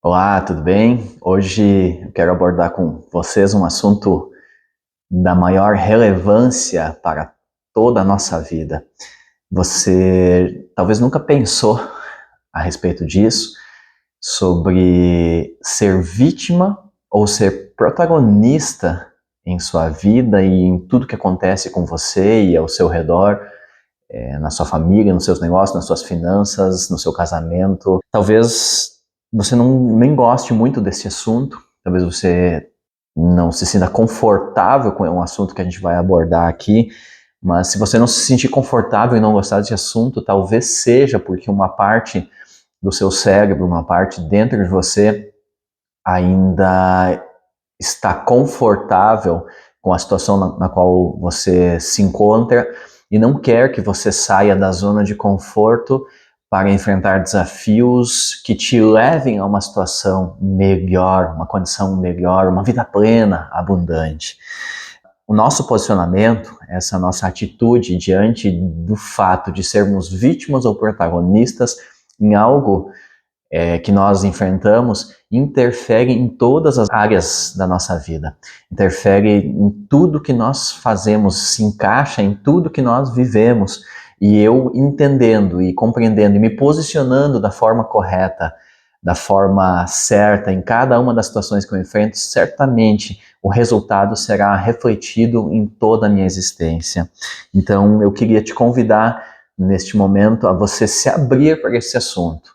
Olá, tudo bem? Hoje eu quero abordar com vocês um assunto da maior relevância para toda a nossa vida. Você talvez nunca pensou a respeito disso, sobre ser vítima ou ser protagonista em sua vida e em tudo que acontece com você e ao seu redor, na sua família, nos seus negócios, nas suas finanças, no seu casamento. Talvez você nem goste muito desse assunto, talvez você não se sinta confortável com um assunto que a gente vai abordar aqui, mas se você não se sentir confortável e não gostar desse assunto, talvez seja porque uma parte do seu cérebro, uma parte dentro de você ainda está confortável com a situação na qual você se encontra e não quer que você saia da zona de conforto para enfrentar desafios que te levem a uma situação melhor, uma condição melhor, uma vida plena, abundante. O nosso posicionamento, essa nossa atitude diante do fato de sermos vítimas ou protagonistas em algo que nós enfrentamos, interfere em todas as áreas da nossa vida, interfere em tudo que nós fazemos, se encaixa em tudo que nós vivemos. E eu entendendo e compreendendo e me posicionando da forma correta, da forma certa em cada uma das situações que eu enfrento, certamente o resultado será refletido em toda a minha existência. Então eu queria te convidar neste momento a você se abrir para esse assunto.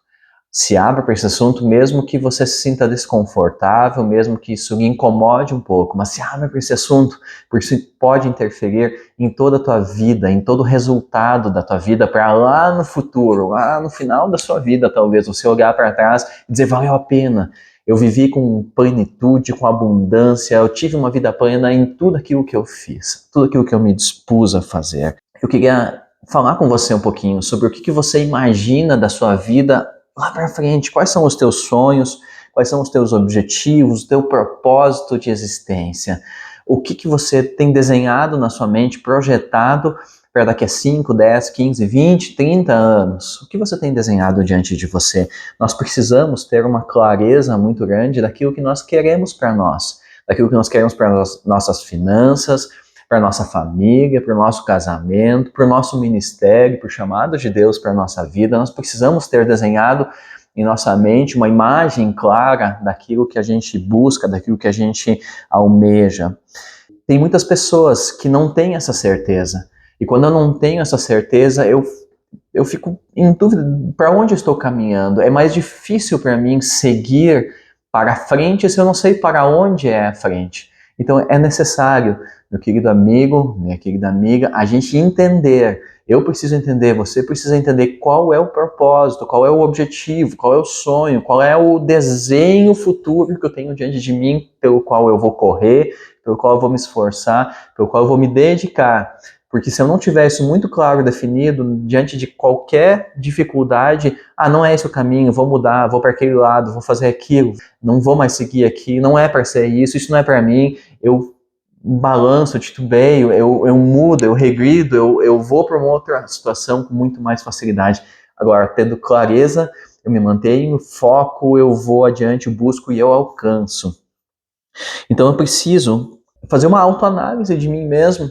Se abra para esse assunto, mesmo que você se sinta desconfortável, mesmo que isso lhe incomode um pouco, mas se abra para esse assunto, porque isso pode interferir em toda a tua vida, em todo o resultado da tua vida, para lá no futuro, lá no final da sua vida, talvez, você olhar para trás e dizer, valeu a pena, eu vivi com plenitude, com abundância, eu tive uma vida plena em tudo aquilo que eu fiz, tudo aquilo que eu me dispus a fazer. Eu queria falar com você um pouquinho sobre o que você imagina da sua vida lá para frente. Quais são os teus sonhos? Quais são os teus objetivos? O teu propósito de existência? O que você tem desenhado na sua mente, projetado para daqui a 5, 10, 15, 20, 30 anos? O que você tem desenhado diante de você? Nós precisamos ter uma clareza muito grande daquilo que nós queremos para nós, daquilo que nós queremos para nossas finanças, para nossa família, para o nosso casamento, para o nosso ministério, para o chamado de Deus para a nossa vida. Nós precisamos ter desenhado em nossa mente uma imagem clara daquilo que a gente busca, daquilo que a gente almeja. Tem muitas pessoas que não têm essa certeza. E quando eu não tenho essa certeza, eu fico em dúvida para onde eu estou caminhando. É mais difícil para mim seguir para frente se eu não sei para onde é a frente. Então é necessário, meu querido amigo, minha querida amiga, a gente entender. Eu preciso entender, você precisa entender qual é o propósito, qual é o objetivo, qual é o sonho, qual é o desenho futuro que eu tenho diante de mim, pelo qual eu vou correr, pelo qual eu vou me esforçar, pelo qual eu vou me dedicar. Porque se eu não tiver isso muito claro, definido, diante de qualquer dificuldade, não é esse o caminho, vou mudar, vou para aquele lado, vou fazer aquilo, não vou mais seguir aqui, não é para ser isso não é para mim, eu balanço, titubeio, eu mudo, eu regrido, eu vou para uma outra situação com muito mais facilidade. Agora, tendo clareza, eu me mantenho, foco, eu vou adiante, eu busco e eu alcanço. Então eu preciso fazer uma autoanálise de mim mesmo,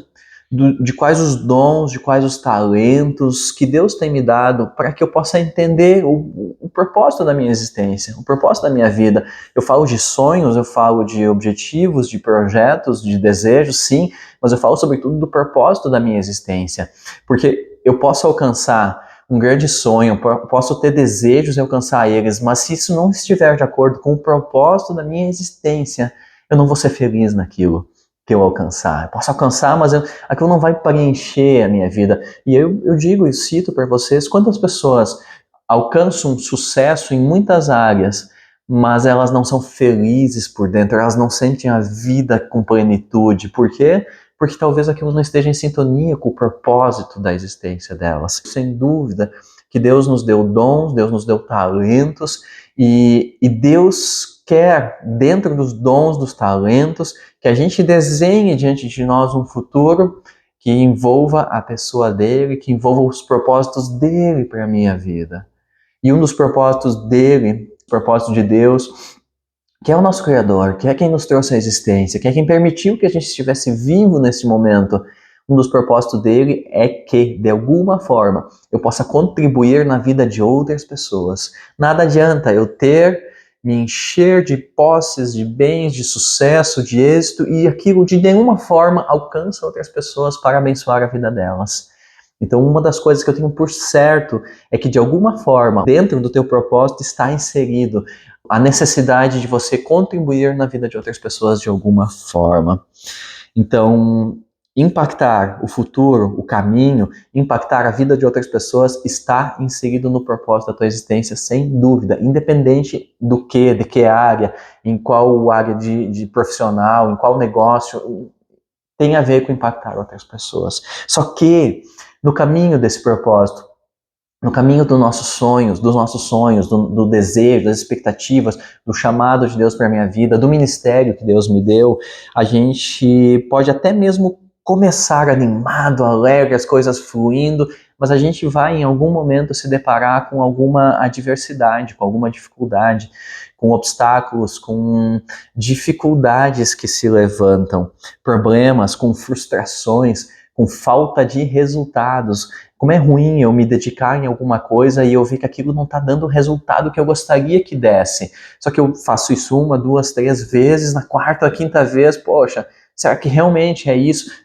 de quais os dons, de quais os talentos que Deus tem me dado para que eu possa entender o propósito da minha existência, o propósito da minha vida. Eu falo de sonhos, eu falo de objetivos, de projetos, de desejos, sim, mas eu falo sobretudo do propósito da minha existência, porque eu posso alcançar um grande sonho, posso ter desejos e alcançar eles, mas se isso não estiver de acordo com o propósito da minha existência, eu não vou ser feliz naquilo que eu alcançar. Eu posso alcançar, mas aquilo não vai preencher a minha vida. E eu digo e cito para vocês, quantas pessoas alcançam sucesso em muitas áreas, mas elas não são felizes por dentro, elas não sentem a vida com plenitude. Por quê? Porque talvez aquilo não esteja em sintonia com o propósito da existência delas. Sem dúvida que Deus nos deu dons, Deus nos deu talentos, e Deus quer, dentro dos dons, dos talentos, que a gente desenhe diante de nós um futuro que envolva a pessoa dele, que envolva os propósitos dele para a minha vida. E um dos propósitos dele O propósito de Deus, que é o nosso Criador, que é quem nos trouxe à existência, que é quem permitiu que a gente estivesse vivo nesse momento. Um dos propósitos dele é que, de alguma forma, eu possa contribuir na vida de outras pessoas. Nada adianta eu me encher de posses, de bens, de sucesso, de êxito, e aquilo de nenhuma forma alcança outras pessoas para abençoar a vida delas. Então, uma das coisas que eu tenho por certo é que, de alguma forma, dentro do teu propósito está inserido a necessidade de você contribuir na vida de outras pessoas de alguma forma. Então, impactar o futuro, o caminho, impactar a vida de outras pessoas está inserido no propósito da tua existência, sem dúvida, independente do que, de que área, em qual área de profissional, em qual negócio, tem a ver com impactar outras pessoas. Só que, no caminho desse propósito, no caminho dos nossos sonhos, do desejo, das expectativas, do chamado de Deus para a minha vida, do ministério que Deus me deu, a gente pode até mesmo começar animado, alegre, as coisas fluindo, mas a gente vai em algum momento se deparar com alguma adversidade, com alguma dificuldade, com obstáculos, com dificuldades que se levantam, problemas, com frustrações, com falta de resultados. Como é ruim eu me dedicar em alguma coisa e eu ver que aquilo não está dando o resultado que eu gostaria que desse. Só que eu faço isso 1, 2, 3 vezes, na quarta, quinta vez, poxa, será que realmente é isso?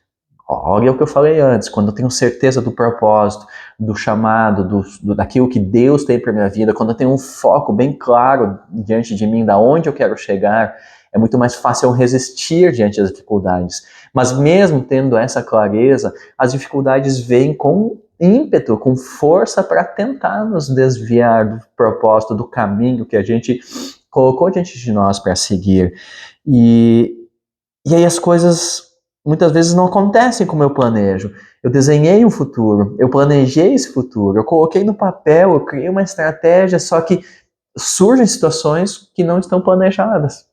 Olha o que eu falei antes, quando eu tenho certeza do propósito, do chamado, daquilo que Deus tem para minha vida, quando eu tenho um foco bem claro diante de mim, da onde eu quero chegar, é muito mais fácil eu resistir diante das dificuldades. Mas mesmo tendo essa clareza, as dificuldades vêm com ímpeto, com força para tentar nos desviar do propósito, do caminho que a gente colocou diante de nós para seguir. E aí as coisas muitas vezes não acontecem como eu planejo. Eu desenhei um futuro, eu planejei esse futuro, eu coloquei no papel, eu criei uma estratégia, só que surgem situações que não estão planejadas.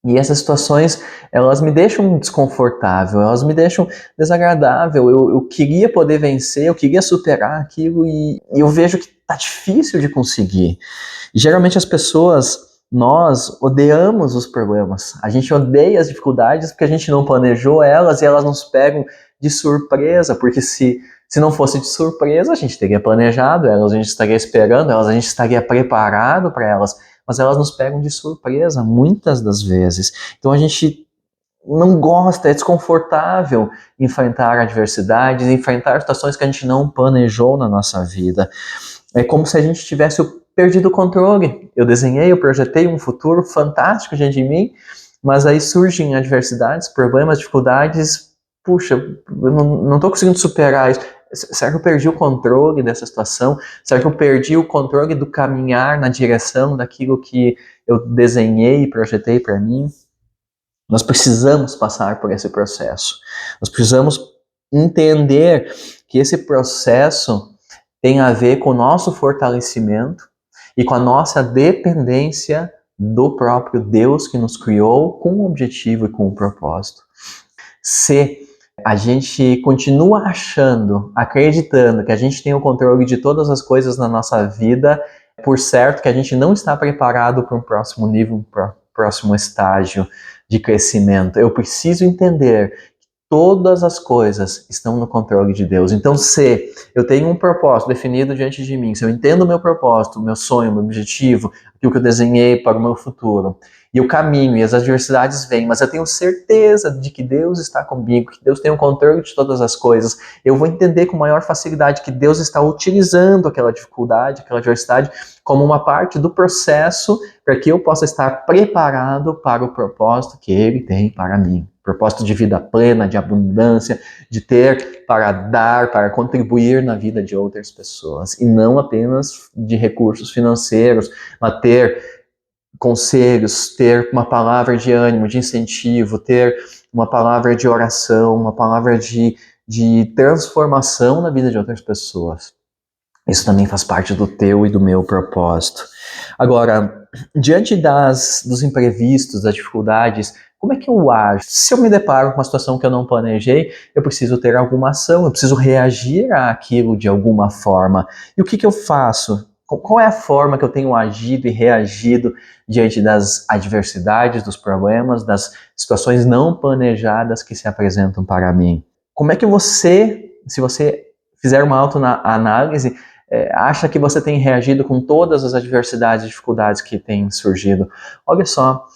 E essas situações, elas me deixam desconfortável, elas me deixam desagradável. Eu queria poder vencer, eu queria superar aquilo e eu vejo que tá difícil de conseguir. E geralmente as pessoas, nós odiamos os problemas. A gente odeia as dificuldades porque a gente não planejou elas e elas nos pegam de surpresa, porque se não fosse de surpresa, a gente teria planejado elas, a gente estaria esperando elas, a gente estaria preparado para elas, mas elas nos pegam de surpresa muitas das vezes. Então a gente não gosta, é desconfortável enfrentar adversidades, enfrentar situações que a gente não planejou na nossa vida. É como se a gente tivesse perdido o controle. Eu desenhei, eu projetei um futuro fantástico diante de mim, mas aí surgem adversidades, problemas, dificuldades. Puxa, eu não estou conseguindo superar isso. Será que eu perdi o controle dessa situação? Será que eu perdi o controle do caminhar na direção daquilo que eu desenhei e projetei para mim? Nós precisamos passar por esse processo. Nós precisamos entender que esse processo tem a ver com o nosso fortalecimento e com a nossa dependência do próprio Deus que nos criou com um objetivo e com um propósito. Se a gente continua achando, acreditando que a gente tem o controle de todas as coisas na nossa vida, por certo que a gente não está preparado para um próximo nível, para um próximo estágio de crescimento. Eu preciso entender que todas as coisas estão no controle de Deus. Então, se eu tenho um propósito definido diante de mim, se eu entendo o meu propósito, o meu sonho, o meu objetivo, aquilo que eu desenhei para o meu futuro, e o caminho e as adversidades vêm, mas eu tenho certeza de que Deus está comigo, que Deus tem o controle de todas as coisas, eu vou entender com maior facilidade que Deus está utilizando aquela dificuldade, aquela adversidade, como uma parte do processo para que eu possa estar preparado para o propósito que Ele tem para mim. Propósito de vida plena, de abundância, de ter para dar, para contribuir na vida de outras pessoas. E não apenas de recursos financeiros, mas ter conselhos, ter uma palavra de ânimo, de incentivo, ter uma palavra de oração, uma palavra de transformação na vida de outras pessoas. Isso também faz parte do teu e do meu propósito. Agora, diante dos imprevistos, das dificuldades, como é que eu ajo? Se eu me deparo com uma situação que eu não planejei, eu preciso ter alguma ação, eu preciso reagir àquilo de alguma forma. E o que eu faço? Qual é a forma que eu tenho agido e reagido diante das adversidades, dos problemas, das situações não planejadas que se apresentam para mim? Como é que você, se você fizer uma autoanálise, acha que você tem reagido com todas as adversidades e dificuldades que têm surgido? Olha só,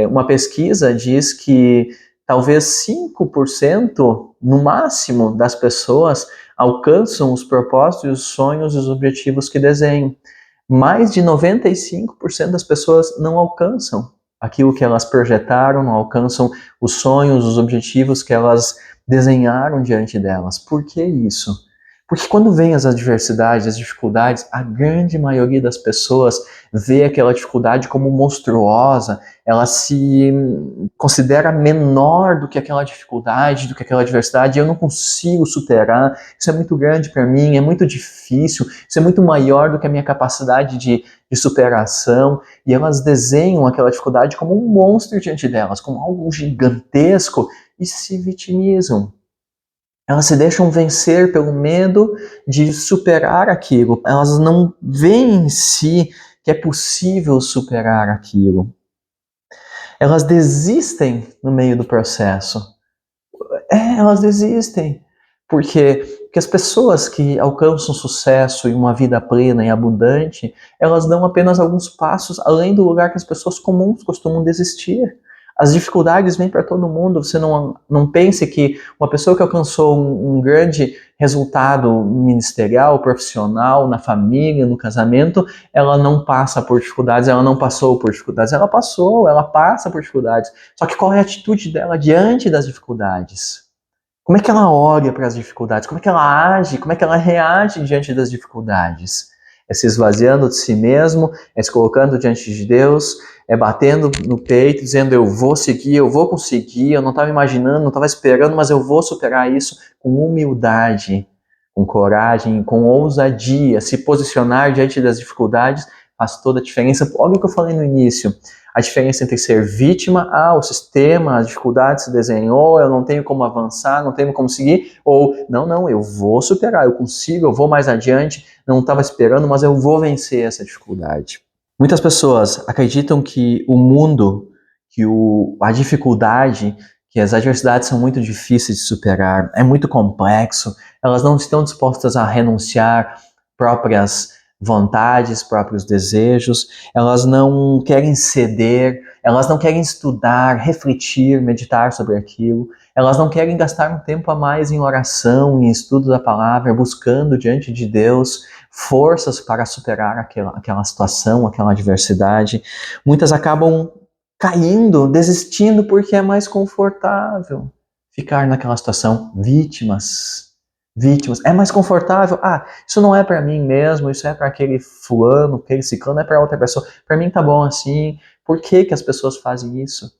uma pesquisa diz que talvez 5% no máximo das pessoas alcançam os propósitos, os sonhos e os objetivos que desenham. Mais de 95% das pessoas não alcançam aquilo que elas projetaram, não alcançam os sonhos, os objetivos que elas desenharam diante delas. Por que isso? Porque quando vem as adversidades, as dificuldades, a grande maioria das pessoas vê aquela dificuldade como monstruosa, ela se considera menor do que aquela dificuldade, do que aquela adversidade, eu não consigo superar, isso é muito grande para mim, é muito difícil, isso é muito maior do que a minha capacidade de superação, e elas desenham aquela dificuldade como um monstro diante delas, como algo gigantesco, e se vitimizam. Elas se deixam vencer pelo medo de superar aquilo. Elas não veem em si que é possível superar aquilo. Elas desistem no meio do processo. Elas desistem. Porque as pessoas que alcançam sucesso e uma vida plena e abundante, elas dão apenas alguns passos além do lugar que as pessoas comuns costumam desistir. As dificuldades vêm para todo mundo. Você não pense que uma pessoa que alcançou um grande resultado ministerial, profissional, na família, no casamento, ela não passa por dificuldades, ela não passou por dificuldades. Ela passou, ela passa por dificuldades. Só que qual é a atitude dela diante das dificuldades? Como é que ela olha para as dificuldades? Como é que ela age? Como é que ela reage diante das dificuldades? É se esvaziando de si mesmo, é se colocando diante de Deus, é batendo no peito, dizendo eu vou seguir, eu vou conseguir, eu não estava imaginando, não estava esperando, mas eu vou superar isso com humildade, com coragem, com ousadia. Se posicionar diante das dificuldades faz toda a diferença. Olha o que eu falei no início. A diferença entre ser vítima, o sistema, a dificuldade se desenhou, eu não tenho como avançar, não tenho como seguir, ou não, eu vou superar, eu consigo, eu vou mais adiante, não estava esperando, mas eu vou vencer essa dificuldade. Muitas pessoas acreditam que o mundo, que a dificuldade, que as adversidades são muito difíceis de superar, é muito complexo, elas não estão dispostas a renunciar próprias vontades, próprios desejos, elas não querem ceder, elas não querem estudar, refletir, meditar sobre aquilo, elas não querem gastar um tempo a mais em oração, em estudo da palavra, buscando diante de Deus forças para superar aquela situação, aquela adversidade. Muitas acabam caindo, desistindo porque é mais confortável ficar naquela situação, vítimas. É mais confortável. Isso não é para mim mesmo, isso é para aquele fulano, aquele ciclano, é para outra pessoa. Para mim tá bom assim. Por que as pessoas fazem isso?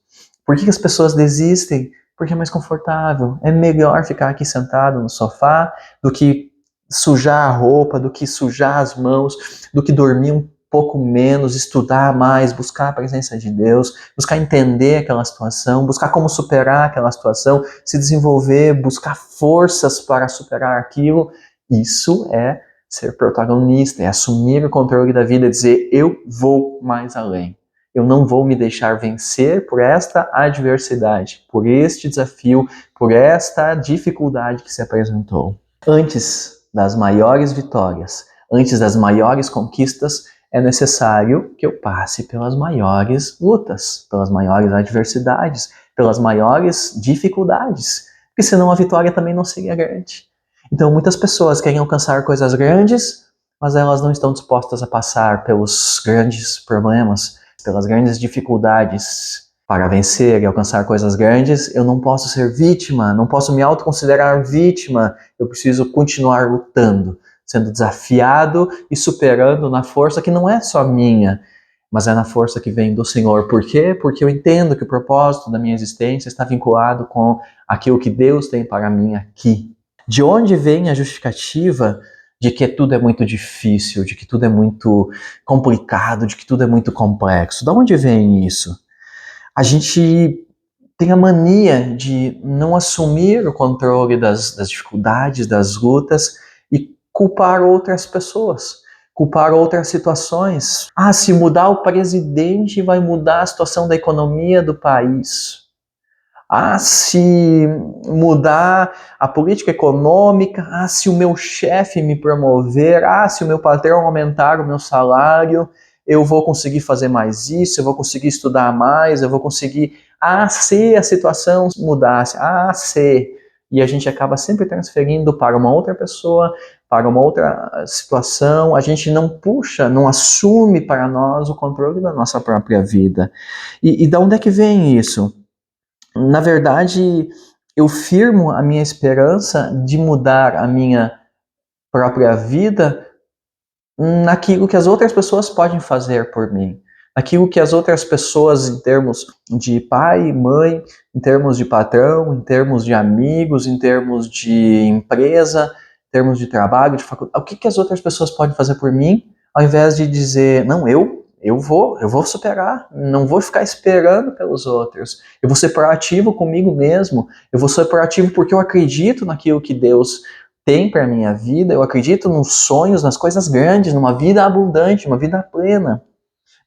Por que as pessoas desistem? Porque é mais confortável. É melhor ficar aqui sentado no sofá do que sujar a roupa, do que sujar as mãos, do que dormir um pouco menos, estudar mais, buscar a presença de Deus, buscar entender aquela situação, buscar como superar aquela situação, se desenvolver, buscar forças para superar aquilo. Isso é ser protagonista, é assumir o controle da vida, dizer eu vou mais além. Eu não vou me deixar vencer por esta adversidade, por este desafio, por esta dificuldade que se apresentou. Antes das maiores vitórias, antes das maiores conquistas, é necessário que eu passe pelas maiores lutas, pelas maiores adversidades, pelas maiores dificuldades, porque senão a vitória também não seria grande. Então muitas pessoas querem alcançar coisas grandes, mas elas não estão dispostas a passar pelos grandes problemas, pelas grandes dificuldades. Para vencer e alcançar coisas grandes, eu não posso ser vítima, não posso me autoconsiderar vítima, eu preciso continuar lutando, sendo desafiado e superando na força que não é só minha, mas é na força que vem do Senhor. Por quê? Porque eu entendo que o propósito da minha existência está vinculado com aquilo que Deus tem para mim aqui. De onde vem a justificativa de que tudo é muito difícil, de que tudo é muito complicado, de que tudo é muito complexo? De onde vem isso? A gente tem a mania de não assumir o controle das dificuldades, das lutas e culpar outras pessoas. culpar outras situações. Ah, se mudar o presidente vai mudar a situação da economia do país. Ah, se mudar a política econômica, ah, se o meu chefe me promover, ah, se o meu patrão aumentar o meu salário, eu vou conseguir fazer mais isso, eu vou conseguir estudar mais, eu vou conseguir. Ah, se a situação mudasse, ah, se. E a gente acaba sempre transferindo para uma outra pessoa, para uma outra situação, a gente não puxa, não assume para nós o controle da nossa própria vida. E de onde é que vem isso? Na verdade, eu firmo a minha esperança de mudar a minha própria vida naquilo que as outras pessoas podem fazer por mim. Naquilo que as outras pessoas, em termos de pai, mãe, em termos de patrão, em termos de amigos, em termos de empresa, em termos de trabalho, de faculdade, o que as outras pessoas podem fazer por mim, ao invés de dizer, não, eu vou superar, não vou ficar esperando pelos outros. Eu vou ser proativo comigo mesmo, eu vou ser proativo porque eu acredito naquilo que Deus tem para a minha vida, eu acredito nos sonhos, nas coisas grandes, numa vida abundante, uma vida plena.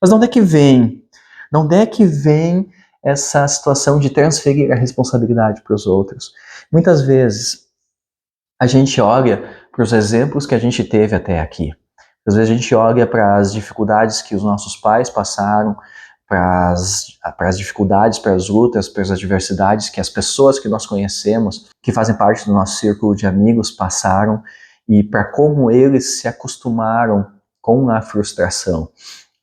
Mas de onde é que vem? De onde é que vem essa situação de transferir a responsabilidade para os outros? Muitas vezes a gente olha para os exemplos que a gente teve até aqui. Às vezes a gente olha para as dificuldades que os nossos pais passaram, para as dificuldades, para as lutas, para as adversidades que as pessoas que nós conhecemos, que fazem parte do nosso círculo de amigos, passaram, e para como eles se acostumaram com a frustração,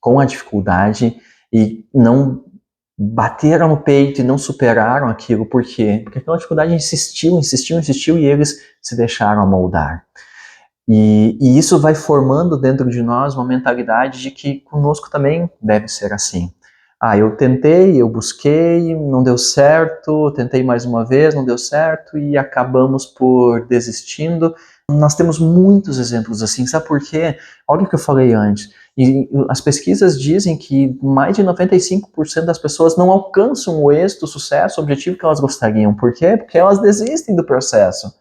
com a dificuldade, e não bateram no peito e não superaram aquilo. Por quê? Porque aquela dificuldade insistiu, e eles se deixaram amoldar. E isso vai formando dentro de nós uma mentalidade de que conosco também deve ser assim. Ah, eu tentei, eu busquei, não deu certo, tentei mais uma vez, não deu certo e acabamos por desistindo. Nós temos muitos exemplos assim, sabe por quê? Olha o que eu falei antes. E as pesquisas dizem que mais de 95% das pessoas não alcançam o êxito, o sucesso, o objetivo que elas gostariam. Por quê? Porque elas desistem do processo.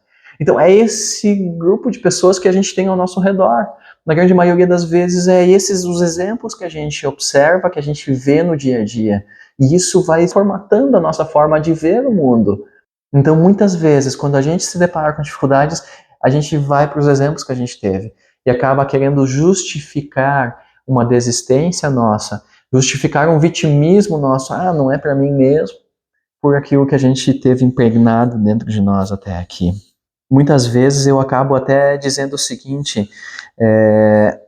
Então é esse grupo de pessoas que a gente tem ao nosso redor. Na grande maioria das vezes é esses os exemplos que a gente observa, que a gente vê no dia a dia. E isso vai formatando a nossa forma de ver o mundo. Então muitas vezes, quando a gente se depara com dificuldades, a gente vai para os exemplos que a gente teve e acaba querendo justificar uma desistência nossa, justificar um vitimismo nosso. Ah, não é para mim mesmo, por aquilo que a gente teve impregnado dentro de nós até aqui. Muitas vezes eu acabo até dizendo o seguinte,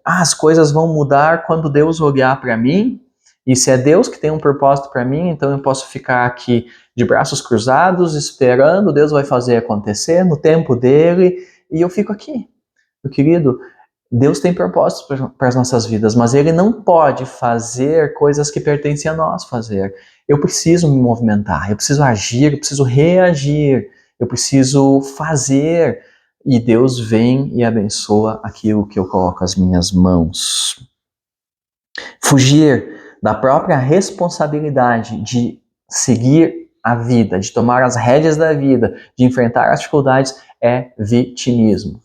as coisas vão mudar quando Deus olhar para mim, e se é Deus que tem um propósito para mim, então eu posso ficar aqui de braços cruzados, esperando, Deus vai fazer acontecer no tempo dele, e eu fico aqui. Meu querido, Deus tem propósitos para as nossas vidas, mas Ele não pode fazer coisas que pertencem a nós fazer. Eu preciso me movimentar, eu preciso agir, eu preciso reagir, eu preciso fazer, e Deus vem e abençoa aquilo que eu coloco as minhas mãos. Fugir da própria responsabilidade de seguir a vida, de tomar as rédeas da vida, de enfrentar as dificuldades, é vitimismo.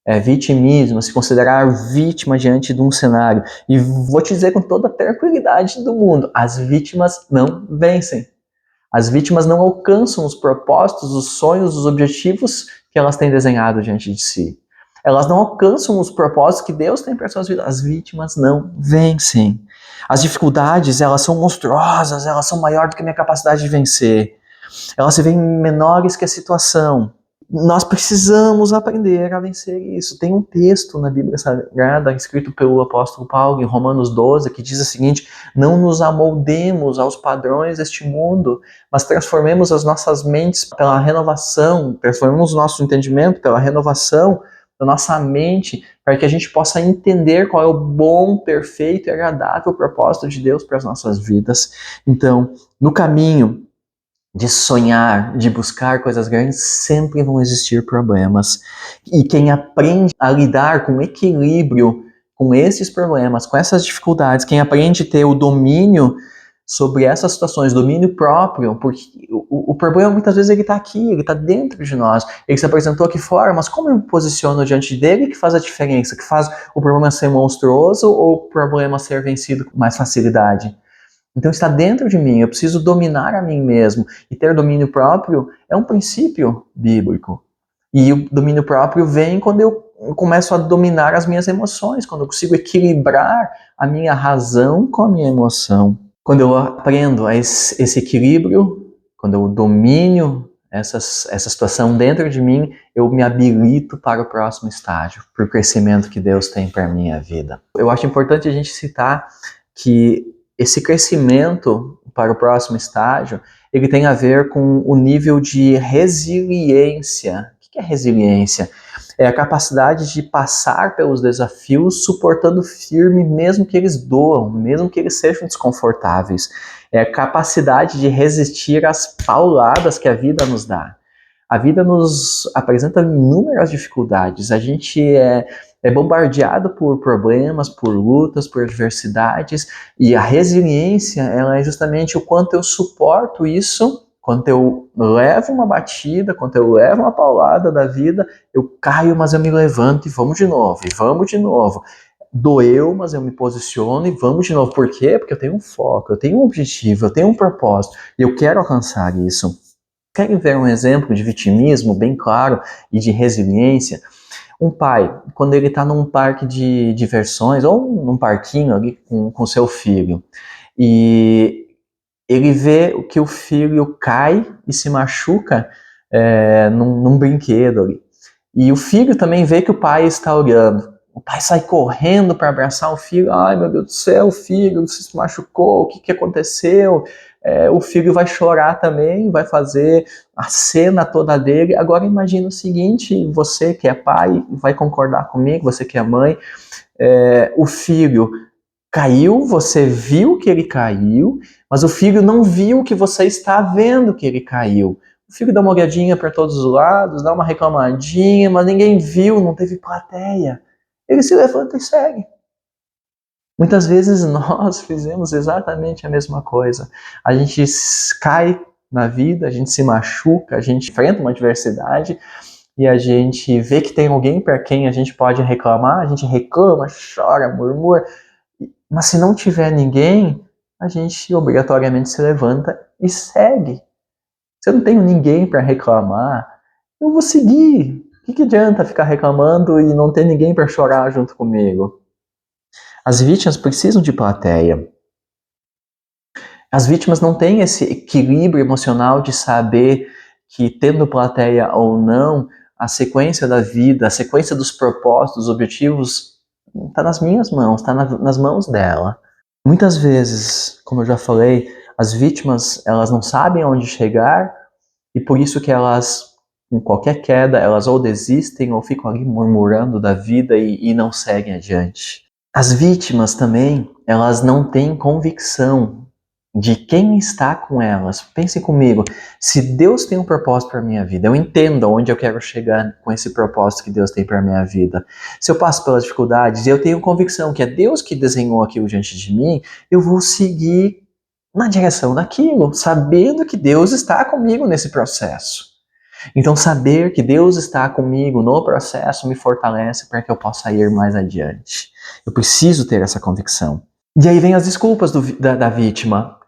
É vitimismo, se considerar vítima diante de um cenário. E vou te dizer com toda a tranquilidade do mundo, as vítimas não vencem. As vítimas não alcançam os propósitos, os sonhos, os objetivos que elas têm desenhado diante de si. Elas não alcançam os propósitos que Deus tem para suas vidas. As vítimas não vencem. As dificuldades, elas são monstruosas, elas são maiores do que a minha capacidade de vencer. Elas se veem menores que a situação. Nós precisamos aprender a vencer isso. Tem um texto na Bíblia Sagrada, escrito pelo apóstolo Paulo, em Romanos 12, que diz o seguinte: não nos amoldemos aos padrões deste mundo, mas transformemos as nossas mentes pela renovação, transformemos o nosso entendimento pela renovação da nossa mente, para que a gente possa entender qual é o bom, perfeito e agradável propósito de Deus para as nossas vidas. Então, no caminho de sonhar, de buscar coisas grandes, sempre vão existir problemas. E quem aprende a lidar com equilíbrio com esses problemas, com essas dificuldades, quem aprende a ter o domínio sobre essas situações, domínio próprio, porque o problema muitas vezes ele está aqui, ele está dentro de nós, ele se apresentou aqui fora, mas como eu me posiciono diante dele que faz a diferença, que faz o problema ser monstruoso ou o problema ser vencido com mais facilidade? Então está dentro de mim, eu preciso dominar a mim mesmo, e ter domínio próprio é um princípio bíblico. E o domínio próprio vem quando eu começo a dominar as minhas emoções, quando eu consigo equilibrar a minha razão com a minha emoção. Quando eu aprendo esse equilíbrio, quando eu domino essa situação dentro de mim, eu me habilito para o próximo estágio, para o crescimento que Deus tem para a minha vida. Eu acho importante a gente citar que esse crescimento para o próximo estágio, ele tem a ver com o nível de resiliência. O que é resiliência? É a capacidade de passar pelos desafios suportando firme, mesmo que eles doam, mesmo que eles sejam desconfortáveis. É a capacidade de resistir às pauladas que a vida nos dá. A vida nos apresenta inúmeras dificuldades. A gente é bombardeado por problemas, por lutas, por adversidades, e a resiliência, ela é justamente o quanto eu suporto isso, quanto eu levo uma batida, quanto eu levo uma paulada da vida, eu caio, mas eu me levanto e vamos de novo, e vamos de novo. Doeu, mas eu me posiciono e vamos de novo. Por quê? Porque eu tenho um foco, eu tenho um objetivo, eu tenho um propósito, e eu quero alcançar isso. Querem ver um exemplo de vitimismo bem claro e de resiliência? Um pai, quando ele está num parque de diversões ou num parquinho ali com seu filho, e ele vê que o filho cai e se machuca num brinquedo ali. E o filho também vê que o pai está olhando. O pai sai correndo para abraçar o filho. Ai, meu Deus do céu, filho, você se machucou, o que aconteceu? O filho vai chorar também, vai fazer a cena toda dele. Agora imagina o seguinte, você que é pai vai concordar comigo, você que é mãe, o filho caiu, você viu que ele caiu, mas o filho não viu que você está vendo que ele caiu. O filho dá uma olhadinha para todos os lados, dá uma reclamadinha, mas ninguém viu, não teve plateia. Ele se levanta e segue. Muitas vezes nós fizemos exatamente a mesma coisa. A gente cai na vida, a gente se machuca, a gente enfrenta uma adversidade e a gente vê que tem alguém para quem a gente pode reclamar, a gente reclama, chora, murmura, mas se não tiver ninguém, a gente obrigatoriamente se levanta e segue. Se eu não tenho ninguém para reclamar, eu vou seguir. O que adianta ficar reclamando e não ter ninguém para chorar junto comigo? As vítimas precisam de plateia. As vítimas não têm esse equilíbrio emocional de saber que, tendo plateia ou não, a sequência da vida, a sequência dos propósitos, dos objetivos, está nas minhas mãos, está nas mãos dela. Muitas vezes, como eu já falei, as vítimas, elas não sabem aonde chegar e por isso que elas, em qualquer queda, elas ou desistem ou ficam ali murmurando da vida e não seguem adiante. As vítimas também, elas não têm convicção de quem está com elas. Pensem comigo, se Deus tem um propósito para a minha vida, eu entendo aonde eu quero chegar com esse propósito que Deus tem para a minha vida. Se eu passo pelas dificuldades e eu tenho convicção que é Deus que desenhou aquilo diante de mim, eu vou seguir na direção daquilo, sabendo que Deus está comigo nesse processo. Então, saber que Deus está comigo no processo me fortalece para que eu possa ir mais adiante. Eu preciso ter essa convicção. E aí vem as desculpas da vítima.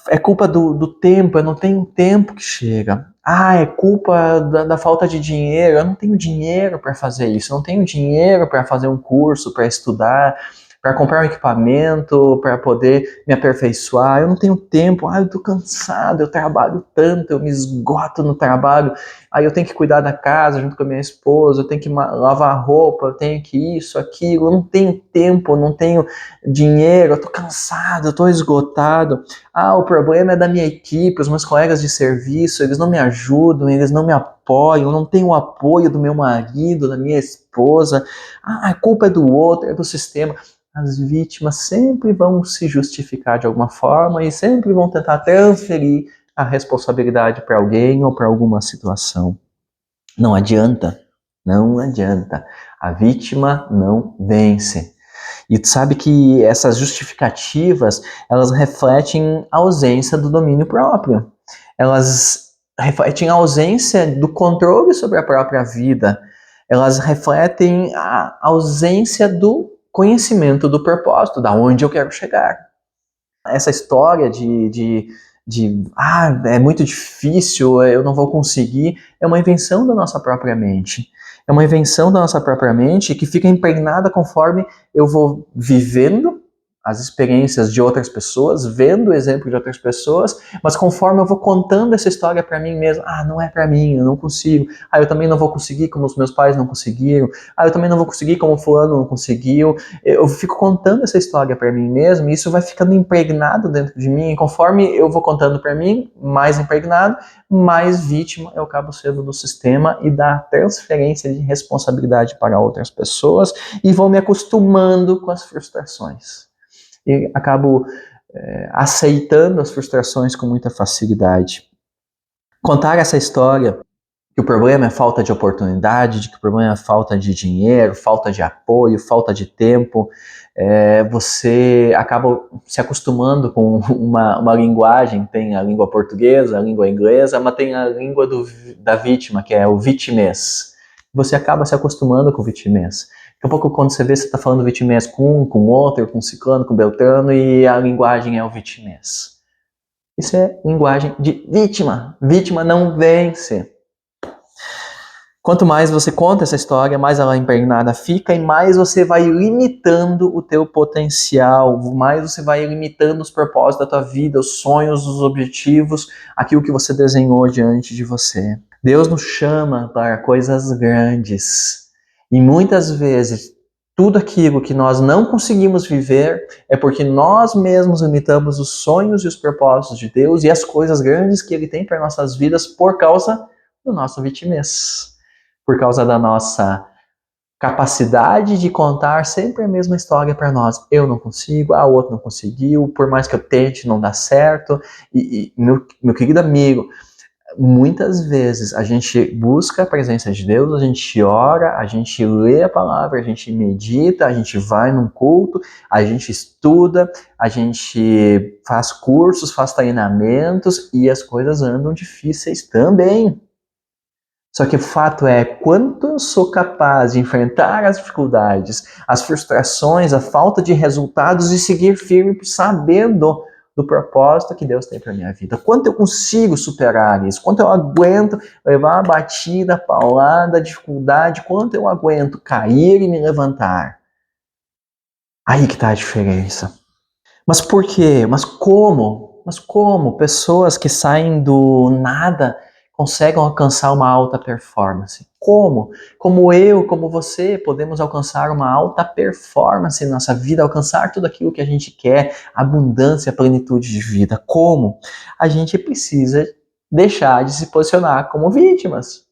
É culpa do tempo, eu não tenho tempo que chega. É culpa da falta de dinheiro, eu não tenho dinheiro para fazer isso, eu não tenho dinheiro para fazer um curso, para estudar, para comprar um equipamento, para poder me aperfeiçoar, eu não tenho tempo, eu tô cansado, eu trabalho tanto, eu me esgoto no trabalho, aí eu tenho que cuidar da casa junto com a minha esposa, eu tenho que lavar roupa, eu tenho que isso, aquilo, eu não tenho tempo, eu não tenho dinheiro, eu tô cansado, eu tô esgotado. O problema é da minha equipe, os meus colegas de serviço, eles não me ajudam, eles não me apoiam, eu não tenho o apoio do meu marido, da minha esposa, a culpa é do outro, é do sistema. As vítimas sempre vão se justificar de alguma forma e sempre vão tentar transferir a responsabilidade para alguém ou para alguma situação. Não adianta, não adianta. A vítima não vence. E tu sabe que essas justificativas, elas refletem a ausência do domínio próprio. Elas refletem a ausência do controle sobre a própria vida. Elas refletem a ausência do conhecimento do propósito, da onde eu quero chegar. Essa história é muito difícil, eu não vou conseguir, é uma invenção da nossa própria mente. É uma invenção da nossa própria mente que fica impregnada conforme eu vou vivendo as experiências de outras pessoas, vendo o exemplo de outras pessoas, mas conforme eu vou contando essa história para mim mesmo, não é para mim, eu não consigo, eu também não vou conseguir como os meus pais não conseguiram, eu também não vou conseguir como fulano não conseguiu, eu fico contando essa história para mim mesmo, e isso vai ficando impregnado dentro de mim, e conforme eu vou contando para mim, mais impregnado, mais vítima eu acabo sendo do sistema e da transferência de responsabilidade para outras pessoas, e vou me acostumando com as frustrações. E acabo aceitando as frustrações com muita facilidade. Contar essa história, que o problema é falta de oportunidade, de que o problema é falta de dinheiro, falta de apoio, falta de tempo, você acaba se acostumando com uma linguagem, tem a língua portuguesa, a língua inglesa, mas tem a língua da vítima, que é o vitimês. Você acaba se acostumando com o vitimês. Daqui a pouco, quando você vê, você está falando vitimês com um, com outro, com ciclano, com beltrano, e a linguagem é o vitimês. Isso é linguagem de vítima. Vítima não vence. Quanto mais você conta essa história, mais ela impregnada fica e mais você vai limitando o teu potencial, mais você vai limitando os propósitos da tua vida, os sonhos, os objetivos, aquilo que você desenhou diante de você. Deus nos chama para coisas grandes e muitas vezes tudo aquilo que nós não conseguimos viver é porque nós mesmos limitamos os sonhos e os propósitos de Deus e as coisas grandes que Ele tem para nossas vidas por causa do nosso vitimez. Por causa da nossa capacidade de contar sempre a mesma história para nós. Eu não consigo, o outro não conseguiu, por mais que eu tente, não dá certo. E meu querido amigo, muitas vezes a gente busca a presença de Deus, a gente ora, a gente lê a palavra, a gente medita, a gente vai num culto, a gente estuda, a gente faz cursos, faz treinamentos e as coisas andam difíceis também. Só que o fato é, quanto eu sou capaz de enfrentar as dificuldades, as frustrações, a falta de resultados e seguir firme sabendo do propósito que Deus tem para minha vida. Quanto eu consigo superar isso? Quanto eu aguento levar a batida, a paulada, a dificuldade? Quanto eu aguento cair e me levantar? Aí que está a diferença. Mas por quê? Mas como? Mas como pessoas que saem do nada conseguem alcançar uma alta performance? Como? Como eu, como você, podemos alcançar uma alta performance na nossa vida, alcançar tudo aquilo que a gente quer, abundância, plenitude de vida. Como? A gente precisa deixar de se posicionar como vítimas.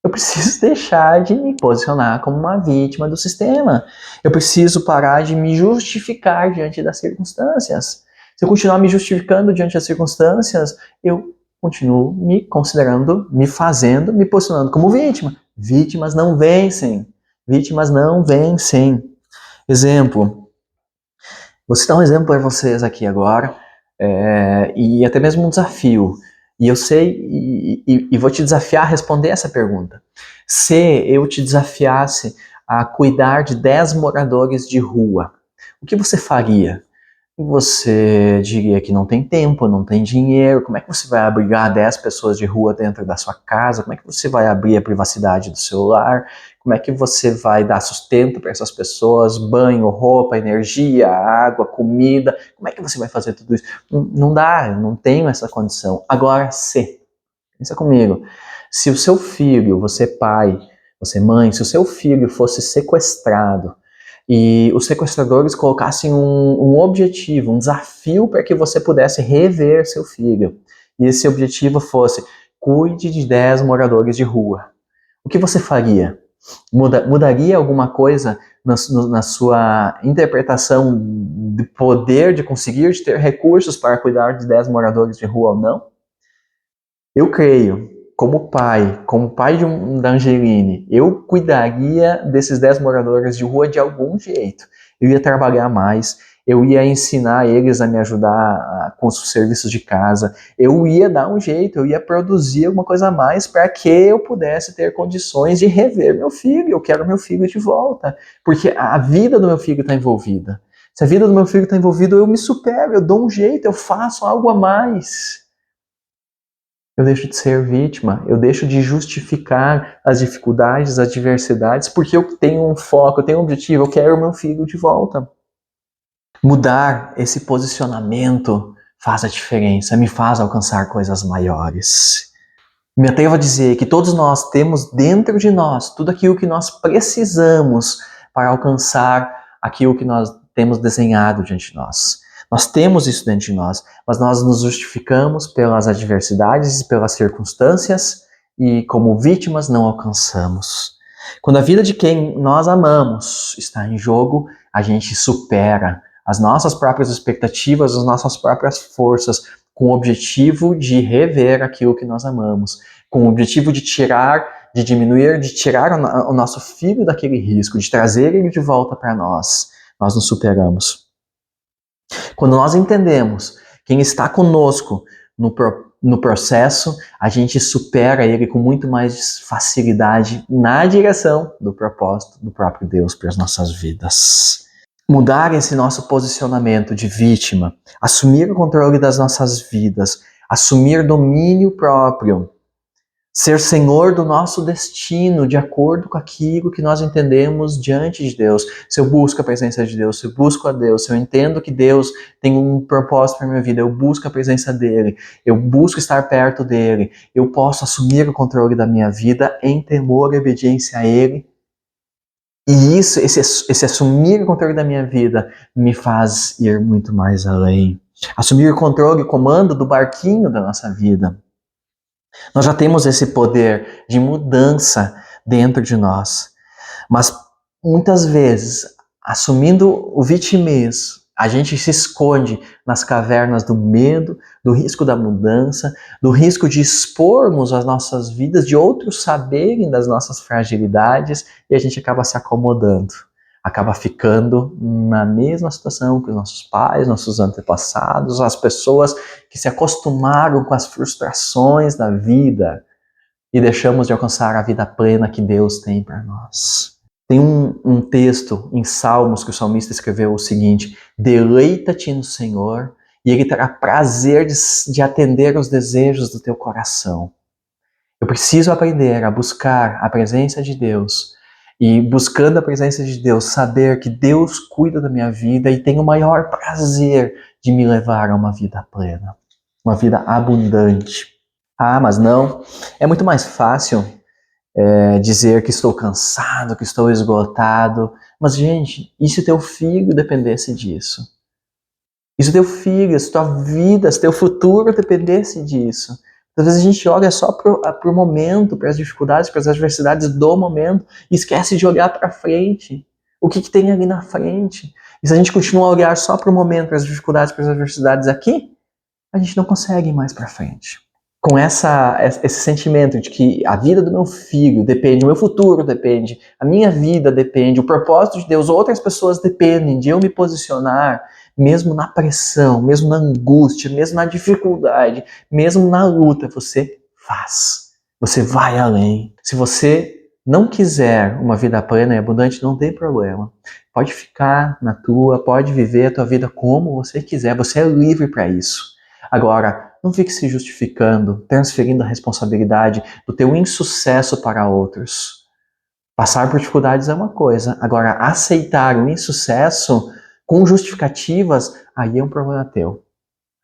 Eu preciso deixar de me posicionar como uma vítima do sistema. Eu preciso parar de me justificar diante das circunstâncias. Se eu continuar me justificando diante das circunstâncias, eu continuo me considerando, me fazendo, me posicionando como vítima. Vítimas não vencem. Vítimas não vencem. Exemplo. Vou citar um exemplo para vocês aqui agora, e até mesmo um desafio. E eu sei, e vou te desafiar a responder essa pergunta. Se eu te desafiasse a cuidar de 10 moradores de rua, o que você faria? Você diria que não tem tempo, não tem dinheiro, como é que você vai abrigar 10 pessoas de rua dentro da sua casa? Como é que você vai abrir a privacidade do seu lar? Como é que você vai dar sustento para essas pessoas? Banho, roupa, energia, água, comida? Como é que você vai fazer tudo isso? Não dá, eu não tenho essa condição. Agora, pensa comigo, se o seu filho, você pai, você mãe, se o seu filho fosse sequestrado, e os sequestradores colocassem um objetivo, um desafio para que você pudesse rever seu filho. E esse objetivo fosse, cuide de 10 moradores de rua. O que você faria? Mudaria alguma coisa na sua interpretação de poder, de conseguir, de ter recursos para cuidar de 10 moradores de rua ou não? Eu creio, como pai da Angeline, eu cuidaria desses 10 moradores de rua de algum jeito. Eu ia trabalhar mais, eu ia ensinar eles a me ajudar com os serviços de casa, eu ia dar um jeito, eu ia produzir alguma coisa a mais para que eu pudesse ter condições de rever meu filho. Eu quero meu filho de volta, porque a vida do meu filho está envolvida. Se a vida do meu filho está envolvida, eu me supero, eu dou um jeito, eu faço algo a mais. Eu deixo de ser vítima, eu deixo de justificar as dificuldades, as adversidades, porque eu tenho um foco, eu tenho um objetivo, eu quero o meu filho de volta. Mudar esse posicionamento faz a diferença, me faz alcançar coisas maiores. Me atrevo a dizer que todos nós temos dentro de nós tudo aquilo que nós precisamos para alcançar aquilo que nós temos desenhado diante de nós. Nós temos isso dentro de nós, mas nós nos justificamos pelas adversidades e pelas circunstâncias e, como vítimas, não alcançamos. Quando a vida de quem nós amamos está em jogo, a gente supera as nossas próprias expectativas, as nossas próprias forças, com o objetivo de rever aquilo que nós amamos, com o objetivo de diminuir, de tirar o nosso filho daquele risco, de trazer ele de volta para nós. Nós nos superamos. Quando nós entendemos quem está conosco no processo, a gente supera ele com muito mais facilidade na direção do propósito do próprio Deus para as nossas vidas. Mudar esse nosso posicionamento de vítima, assumir o controle das nossas vidas, assumir domínio próprio, ser senhor do nosso destino, de acordo com aquilo que nós entendemos diante de Deus. Se eu busco a presença de Deus, se eu busco a Deus, se eu entendo que Deus tem um propósito para a minha vida, eu busco a presença dEle, eu busco estar perto dEle, eu posso assumir o controle da minha vida em temor e obediência a Ele. E esse assumir o controle da minha vida me faz ir muito mais além. Assumir o controle e o comando do barquinho da nossa vida. Nós já temos esse poder de mudança dentro de nós. Mas muitas vezes, assumindo o vitimismo, a gente se esconde nas cavernas do medo, do risco da mudança, do risco de expormos as nossas vidas, de outros saberem das nossas fragilidades, e a gente acaba se acomodando. Acaba ficando na mesma situação que os nossos pais, nossos antepassados, as pessoas que se acostumaram com as frustrações da vida e deixamos de alcançar a vida plena que Deus tem para nós. Tem um texto em Salmos que o salmista escreveu o seguinte: deleita-te no Senhor e Ele terá prazer de atender aos desejos do teu coração. Eu preciso aprender a buscar a presença de Deus e, buscando a presença de Deus, saber que Deus cuida da minha vida e tem o maior prazer de me levar a uma vida plena, uma vida abundante. Ah, mas não, é muito mais fácil dizer que estou cansado, que estou esgotado. Mas, gente, e se teu filho dependesse disso? E se teu filho, se tua vida, se teu futuro dependesse disso? Às vezes a gente olha só para o momento, para as dificuldades, para as adversidades do momento e esquece de olhar para frente. O que tem ali na frente? E se a gente continua a olhar só para o momento, para as dificuldades, para as adversidades aqui, a gente não consegue ir mais para frente. Com esse sentimento de que a vida do meu filho depende, o meu futuro depende, a minha vida depende, o propósito de Deus, outras pessoas dependem de eu me posicionar, mesmo na pressão, mesmo na angústia, mesmo na dificuldade, mesmo na luta, você faz. Você vai além. Se você não quiser uma vida plena e abundante, não tem problema. Pode ficar na tua, pode viver a tua vida como você quiser, você é livre para isso. Agora, não fique se justificando, transferindo a responsabilidade do teu insucesso para outros. Passar por dificuldades é uma coisa, agora aceitar o insucesso com justificativas, aí é um problema teu.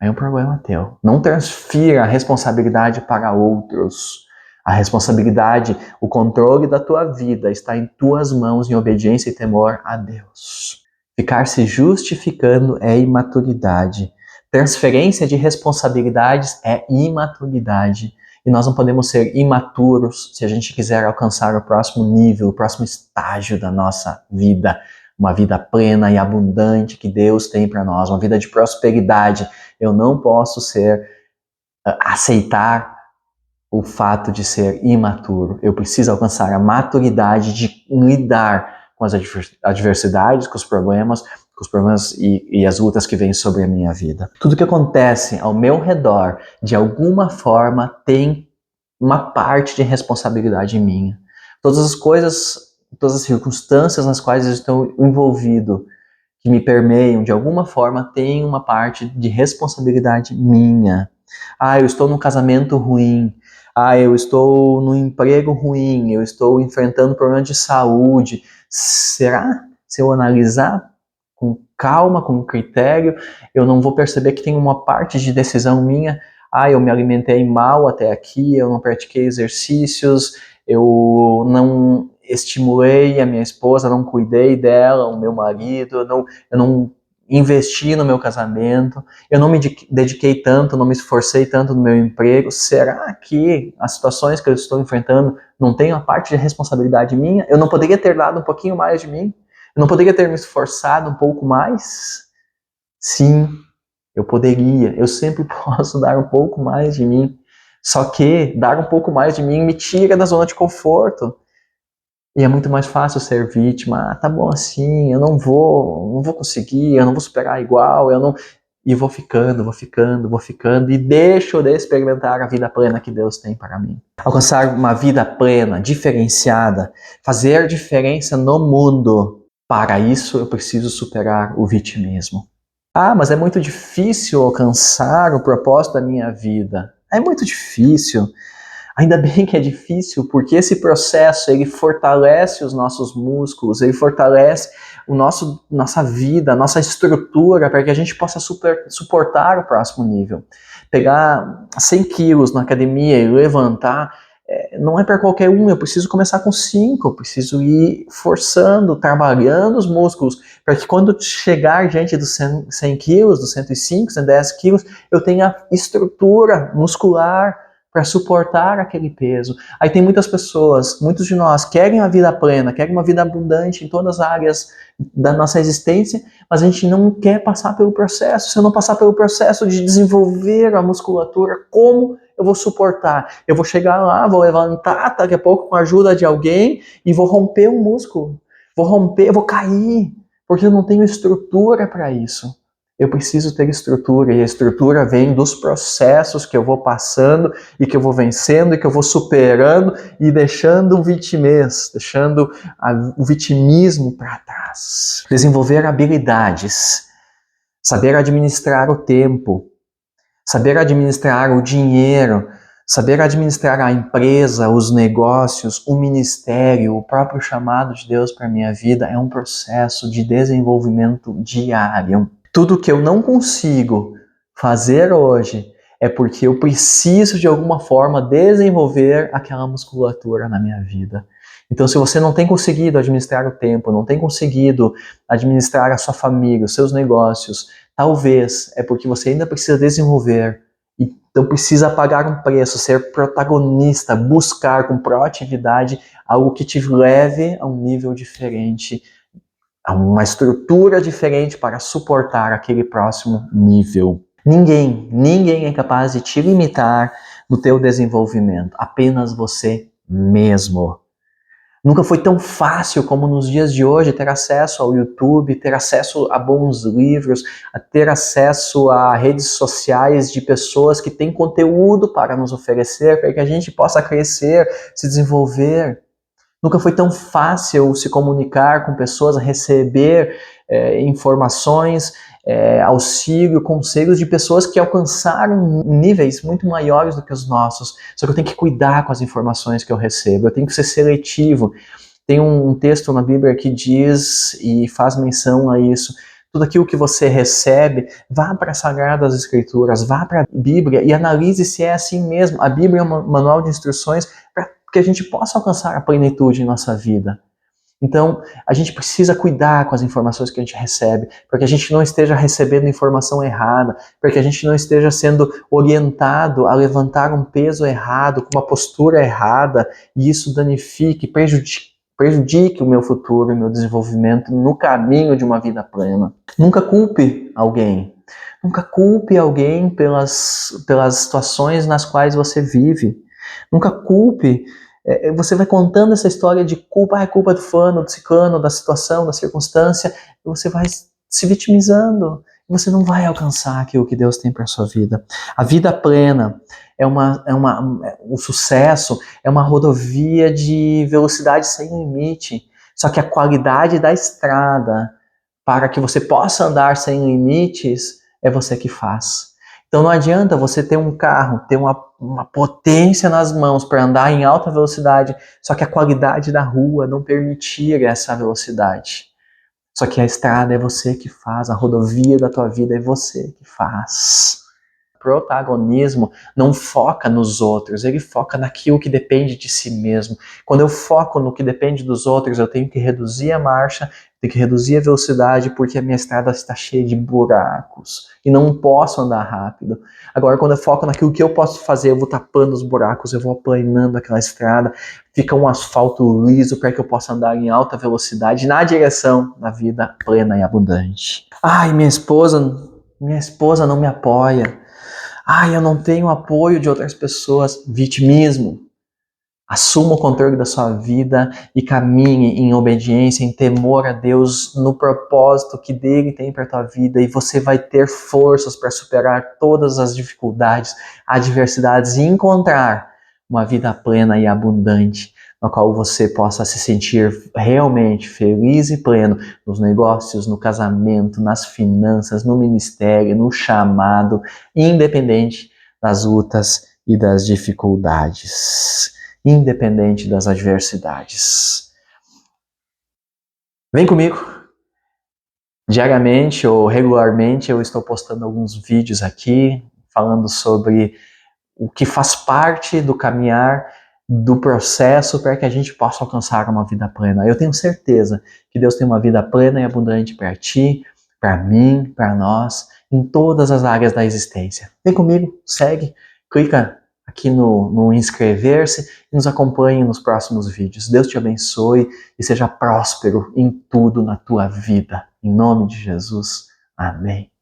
Aí é um problema teu. Não transfira a responsabilidade para outros. A responsabilidade, o controle da tua vida está em tuas mãos em obediência e temor a Deus. Ficar se justificando é imaturidade. Transferência de responsabilidades é imaturidade. E nós não podemos ser imaturos se a gente quiser alcançar o próximo nível, o próximo estágio da nossa vida. Uma vida plena e abundante que Deus tem para nós, uma vida de prosperidade. Eu não posso aceitar o fato de ser imaturo. Eu preciso alcançar a maturidade de lidar com as adversidades, com os problemas, com os problemas e as lutas que vêm sobre a minha vida. Tudo que acontece ao meu redor, de alguma forma, tem uma parte de responsabilidade minha. Todas as coisas, todas as circunstâncias nas quais eu estou envolvido, que me permeiam, de alguma forma, tem uma parte de responsabilidade minha. Ah, eu estou num casamento ruim. Ah, eu estou num emprego ruim. Eu estou enfrentando problemas de saúde. Será? Se eu analisar com calma, com critério, eu não vou perceber que tem uma parte de decisão minha. Ah, eu me alimentei mal até aqui, eu não pratiquei exercícios, eu não estimulei a minha esposa, não cuidei dela, o meu marido, eu não investi no meu casamento, eu não me dediquei tanto, não me esforcei tanto no meu emprego. Será que as situações que eu estou enfrentando não têm uma parte de responsabilidade minha? Eu não poderia ter dado um pouquinho mais de mim? Eu não poderia ter me esforçado um pouco mais? Sim, eu poderia. Eu sempre posso dar um pouco mais de mim. Só que dar um pouco mais de mim me tira da zona de conforto. E é muito mais fácil ser vítima. Ah, tá bom assim, eu não vou conseguir, eu não vou superar igual, eu não... E vou ficando, e deixo de experimentar a vida plena que Deus tem para mim. Alcançar uma vida plena, diferenciada, fazer diferença no mundo. Para isso, eu preciso superar o vitimismo. Ah, mas é muito difícil alcançar o propósito da minha vida. É muito difícil. Ainda bem que é difícil, porque esse processo ele fortalece os nossos músculos, ele fortalece nossa vida, nossa estrutura, para que a gente possa suportar o próximo nível. Pegar 100 quilos na academia e levantar, não é para qualquer um, eu preciso começar com 5, eu preciso ir forçando, trabalhando os músculos, para que quando chegar diante dos 100 quilos, dos 105, 110 quilos, eu tenha estrutura muscular para suportar aquele peso. Aí tem muitas pessoas, muitos de nós querem a vida plena, querem uma vida abundante em todas as áreas da nossa existência, mas a gente não quer passar pelo processo. Se eu não passar pelo processo de desenvolver a musculatura, como eu vou suportar? Eu vou chegar lá, vou levantar daqui a pouco com a ajuda de alguém e vou romper um músculo. Vou romper, vou cair, porque eu não tenho estrutura para isso. Eu preciso ter estrutura, e a estrutura vem dos processos que eu vou passando e que eu vou vencendo e que eu vou superando e deixando o vitimez, deixando o vitimismo para trás. Desenvolver habilidades, saber administrar o tempo, saber administrar o dinheiro, saber administrar a empresa, os negócios, o ministério, o próprio chamado de Deus para a minha vida é um processo de desenvolvimento diário. Tudo que eu não consigo fazer hoje é porque eu preciso de alguma forma desenvolver aquela musculatura na minha vida. Então, se você não tem conseguido administrar o tempo, não tem conseguido administrar a sua família, os seus negócios, talvez é porque você ainda precisa desenvolver. Então precisa pagar um preço, ser protagonista, buscar com proatividade algo que te leve a um nível diferente, a uma estrutura diferente para suportar aquele próximo nível. Ninguém é capaz de te limitar no teu desenvolvimento, apenas você mesmo. Nunca foi tão fácil como nos dias de hoje ter acesso ao YouTube, ter acesso a bons livros, a ter acesso a redes sociais de pessoas que têm conteúdo para nos oferecer, para que a gente possa crescer, se desenvolver. Nunca foi tão fácil se comunicar com pessoas, receber informações, auxílio, conselhos de pessoas que alcançaram níveis muito maiores do que os nossos. Só que eu tenho que cuidar com as informações que eu recebo, eu tenho que ser seletivo. Tem um texto na Bíblia que diz e faz menção a isso. Tudo aquilo que você recebe, vá para as Sagradas Escrituras, vá para a Bíblia e analise se é assim mesmo. A Bíblia é um manual de instruções para que a gente possa alcançar a plenitude em nossa vida. Então, a gente precisa cuidar com as informações que a gente recebe, para que a gente não esteja recebendo informação errada, para que a gente não esteja sendo orientado a levantar um peso errado, com uma postura errada, e isso danifique, prejudique o meu futuro, o meu desenvolvimento no caminho de uma vida plena. Nunca culpe alguém. Nunca culpe alguém pelas situações nas quais você vive. Nunca culpe. Você vai contando essa história de culpa, é culpa do fulano, do ciclano, da situação, da circunstância, e você vai se vitimizando. Você não vai alcançar aquilo que Deus tem para a sua vida. A vida plena o sucesso é uma rodovia de velocidade sem limite. Só que a qualidade da estrada para que você possa andar sem limites é você que faz. Então não adianta você ter um carro, ter uma potência nas mãos para andar em alta velocidade, só que a qualidade da rua não permitir essa velocidade. Só que a estrada é você que faz, a rodovia da tua vida é você que faz. O protagonismo não foca nos outros, ele foca naquilo que depende de si mesmo. Quando eu foco no que depende dos outros, eu tenho que reduzir a marcha, tenho que reduzir a velocidade, porque a minha estrada está cheia de buracos e não posso andar rápido. Agora, quando eu foco naquilo que eu posso fazer, eu vou tapando os buracos, eu vou aplanando aquela estrada, fica um asfalto liso para que eu possa andar em alta velocidade na direção da vida plena e abundante. Ai, minha esposa não me apoia. Ai, eu não tenho apoio de outras pessoas. Vitimismo. Assuma o controle da sua vida e caminhe em obediência, em temor a Deus, no propósito que dele tem para a tua vida, e você vai ter forças para superar todas as dificuldades, adversidades e encontrar uma vida plena e abundante, na qual você possa se sentir realmente feliz e pleno nos negócios, no casamento, nas finanças, no ministério, no chamado, independente das lutas e das dificuldades. Independente das adversidades. Vem comigo. Diariamente ou regularmente eu estou postando alguns vídeos aqui falando sobre o que faz parte do caminhar, do processo para que a gente possa alcançar uma vida plena. Eu tenho certeza que Deus tem uma vida plena e abundante para ti, para mim, para nós, em todas as áreas da existência. Vem comigo, segue, clica aqui no inscrever-se e nos acompanhe nos próximos vídeos. Deus te abençoe e seja próspero em tudo na tua vida. Em nome de Jesus. Amém.